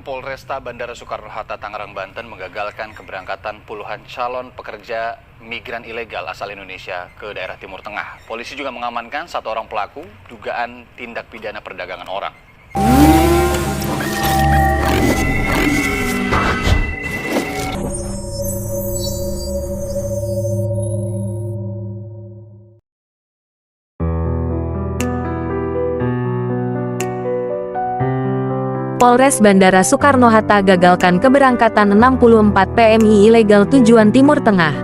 Polresta Bandara Soekarno-Hatta, Tangerang, Banten menggagalkan keberangkatan puluhan calon pekerja migran ilegal asal Indonesia ke daerah Timur Tengah. Polisi juga mengamankan satu orang pelaku dugaan tindak pidana perdagangan orang. Polres Bandara Soekarno-Hatta gagalkan keberangkatan 64 PMI ilegal tujuan Timur Tengah.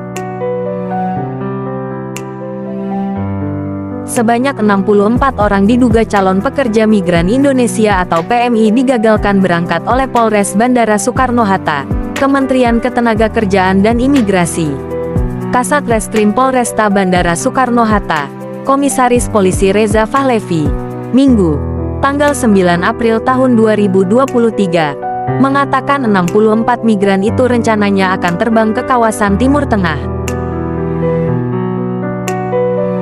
Sebanyak 64 orang diduga calon pekerja migran Indonesia atau PMI digagalkan berangkat oleh Polres Bandara Soekarno-Hatta, Kementerian Ketenagakerjaan dan Imigrasi. Kasat Reskrim Polresta Bandara Soekarno-Hatta, Komisaris Polisi Reza Fahlevi, Minggu, tanggal 9 April tahun 2023, mengatakan 64 migran itu rencananya akan terbang ke kawasan Timur Tengah.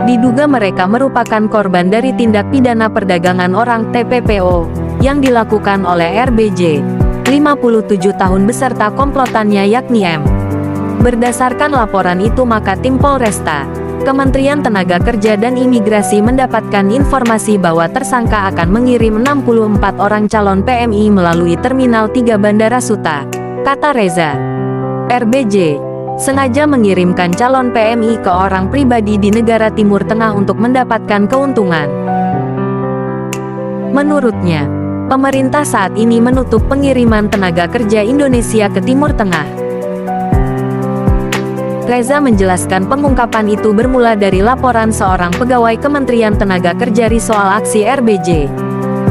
Diduga mereka merupakan korban dari tindak pidana perdagangan orang (TPPO) yang dilakukan oleh RBJ, 57 tahun beserta komplotannya yakni M. Berdasarkan laporan itu maka tim Polresta, Kementerian Tenaga Kerja dan Imigrasi mendapatkan informasi bahwa tersangka akan mengirim 64 orang calon PMI melalui Terminal 3 Bandara Suta, kata Reza. RBJ sengaja mengirimkan calon PMI ke orang pribadi di negara Timur Tengah untuk mendapatkan keuntungan. Menurutnya, pemerintah saat ini menutup pengiriman tenaga kerja Indonesia ke Timur Tengah. Reza menjelaskan pengungkapan itu bermula dari laporan seorang pegawai Kementerian Tenaga Kerja soal aksi RBJ.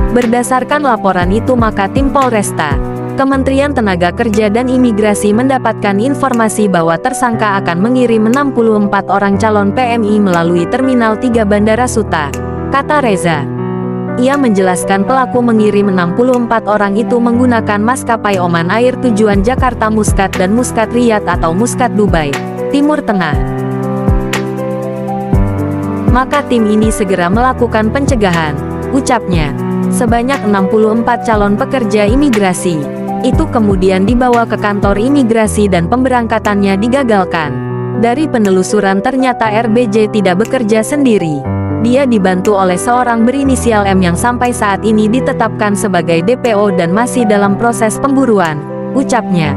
Berdasarkan laporan itu maka tim Polresta, Kementerian Tenaga Kerja dan Imigrasi mendapatkan informasi bahwa tersangka akan mengirim 64 orang calon PMI melalui Terminal 3 Bandara Suta, kata Reza. Ia menjelaskan pelaku mengirim 64 orang itu menggunakan maskapai Oman Air tujuan Jakarta Muscat dan Muscat Riyadh atau Muscat Dubai, Timur Tengah. Maka tim ini segera melakukan pencegahan, ucapnya. Sebanyak 64 calon pekerja imigrasi itu kemudian dibawa ke kantor imigrasi dan pemberangkatannya digagalkan. Dari penelusuran ternyata RBJ tidak bekerja sendiri. Dia dibantu oleh seorang berinisial M yang sampai saat ini ditetapkan sebagai DPO dan masih dalam proses pemburuan, ucapnya.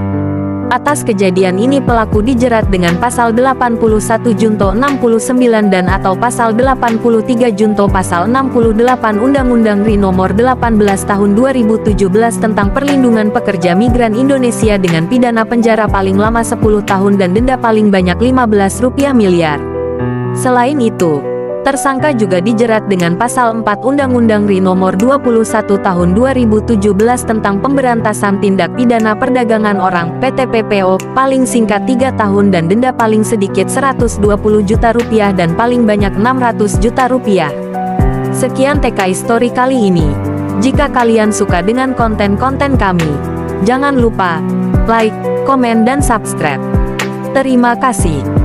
Atas kejadian ini pelaku dijerat dengan pasal 81 Junto 69 dan atau pasal 83 Junto pasal 68 Undang-Undang RI Nomor 18 Tahun 2017 tentang Perlindungan Pekerja Migran Indonesia dengan pidana penjara paling lama 10 tahun dan denda paling banyak Rp15 miliar. Selain itu, tersangka juga dijerat dengan pasal 4 Undang-Undang RI Nomor 21 Tahun 2017 tentang Pemberantasan Tindak Pidana Perdagangan Orang (PTPPO), paling singkat 3 tahun dan denda paling sedikit Rp120 juta dan paling banyak Rp600 juta. Sekian TK Story kali ini. Jika kalian suka dengan konten-konten kami, jangan lupa like, komen dan subscribe. Terima kasih.